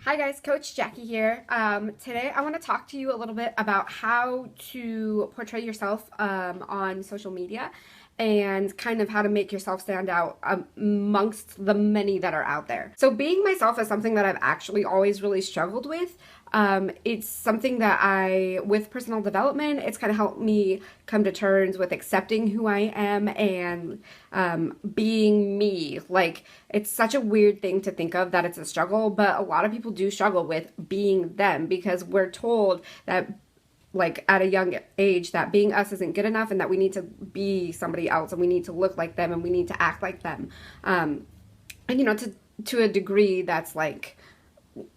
Hi guys, Coach Jackie here. Today I want to talk to you a little bit about how to portray yourself on social media and kind of how to make yourself stand out amongst the many that are out there. So being myself is something that I've actually always really struggled with. It's something that with personal development, it's kind of helped me come to terms with accepting who I am and being me. Like, it's such a weird thing to think of that it's a struggle, but a lot of people do struggle with being them because we're told that like at a young age that being us isn't good enough and that we need to be somebody else and we need to look like them and we need to act like them. And to a degree that's like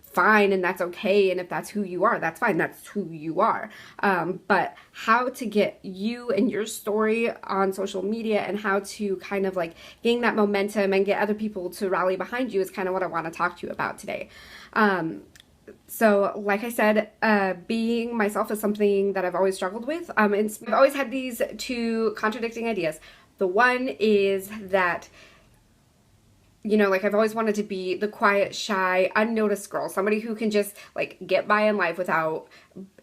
fine and that's okay, and if that's who you are, that's fine, that's who you are. But how to get you and your story on social media and how to kind of like gain that momentum and get other people to rally behind you is kind of what I want to talk to you about today. So like I said, being myself is something that I've always struggled with. And I've always had these two contradicting ideas. The one is that like I've always wanted to be the quiet, shy, unnoticed girl, somebody who can just like get by in life without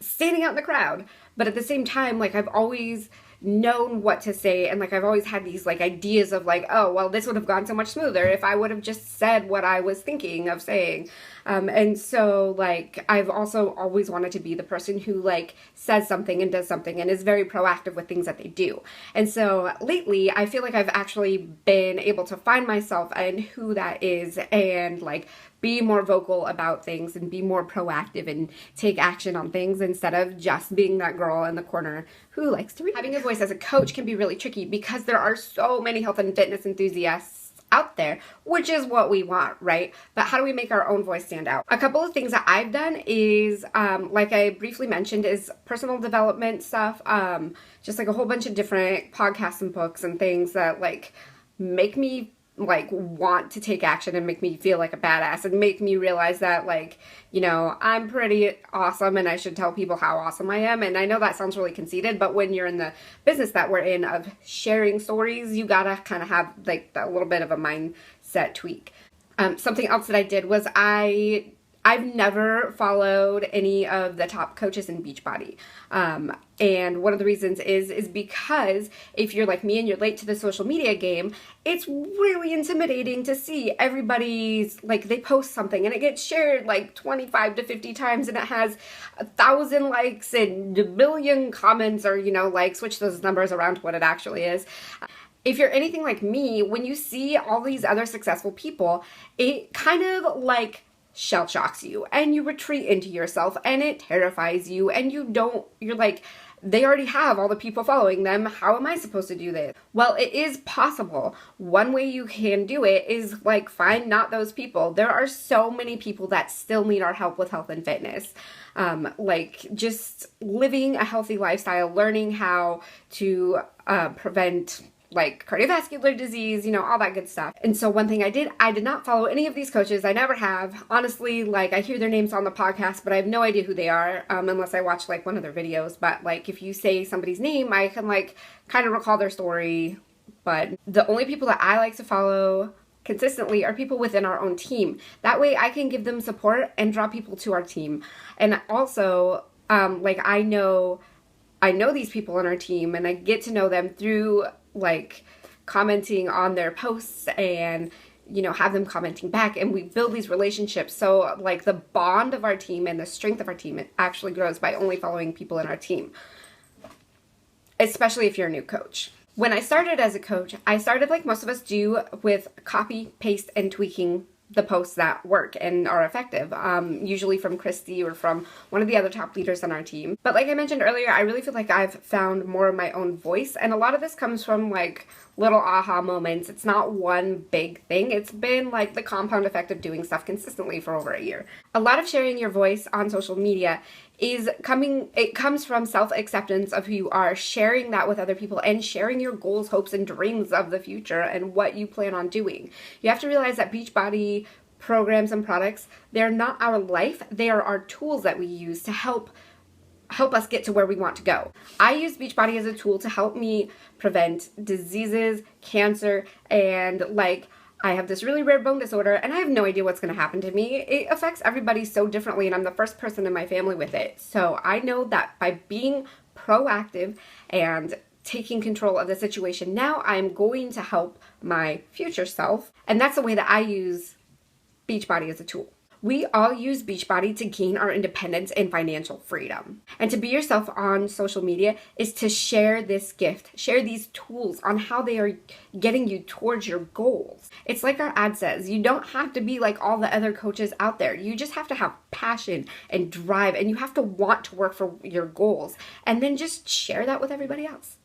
standing out in the crowd. But at the same time, like I've always known what to say, and like I've always had these like ideas of like, oh well, this would have gone so much smoother if I would have just said what I was thinking of saying. And so like I've also always wanted to be the person who like says something and does something and is very proactive with things that they do. And so lately I feel like I've actually been able to find myself and who that is and like be more vocal about things and be more proactive and take action on things instead of just being that girl in the corner who likes to read. Having a voice as a coach can be really tricky because there are so many health and fitness enthusiasts out there, which is what we want, right? But how do we make our own voice stand out? A couple of things that I've done is, like I briefly mentioned, is personal development stuff, just like a whole bunch of different podcasts and books and things that like make me like want to take action and make me feel like a badass and make me realize that like, I'm pretty awesome and I should tell people how awesome I am. And I know that sounds really conceited, but when you're in the business that we're in of sharing stories, you gotta kind of have like a little bit of a mindset tweak. Something else that I did was I've never followed any of the top coaches in Beachbody. And one of the reasons is because if you're like me and you're late to the social media game, it's really intimidating to see everybody's, like they post something and it gets shared like 25 to 50 times and it has 1,000 likes and a billion comments or, like switch those numbers around to what it actually is. If you're anything like me, when you see all these other successful people, it kind of like shell shocks you and you retreat into yourself and it terrifies you and you're like, they already have all the people following them. How am I supposed to do this? Well, it is possible. One way you can do it is like find not those people. There are so many people that still need our help with health and fitness. Like just living a healthy lifestyle, learning how to prevent like cardiovascular disease, all that good stuff. And so one thing I did not follow any of these coaches. I never have. Honestly, like I hear their names on the podcast, but I have no idea who they are unless I watch like one of their videos. But like if you say somebody's name, I can like kind of recall their story. But the only people that I like to follow consistently are people within our own team. That way I can give them support and draw people to our team. And also, like I know these people on our team and I get to know them through like commenting on their posts and have them commenting back, and we build these relationships. So like the bond of our team and the strength of our team, it actually grows by only following people in our team, especially if you're a new coach. When I started as a coach, I started like most of us do with copy, paste, and tweaking the posts that work and are effective, usually from Christy or from one of the other top leaders on our team. But like I mentioned earlier, I really feel like I've found more of my own voice, and a lot of this comes from like little aha moments. It's not one big thing. It's been like the compound effect of doing stuff consistently for over a year. A lot of sharing your voice on social media it comes from self-acceptance of who you are, sharing that with other people and sharing your goals, hopes, and dreams of the future and what you plan on doing. You have to realize that Beachbody programs and products, they're not our life. They are our tools that we use to help us get to where we want to go. I use Beachbody as a tool to help me prevent diseases, cancer, and like I have this really rare bone disorder and I have no idea what's going to happen to me. It affects everybody so differently, and I'm the first person in my family with it. So I know that by being proactive and taking control of the situation now, I'm going to help my future self. And that's the way that I use Beachbody as a tool. We all use Beachbody to gain our independence and financial freedom. And to be yourself on social media is to share this gift, share these tools on how they are getting you towards your goals. It's like our ad says, you don't have to be like all the other coaches out there. You just have to have passion and drive, and you have to want to work for your goals, and then just share that with everybody else.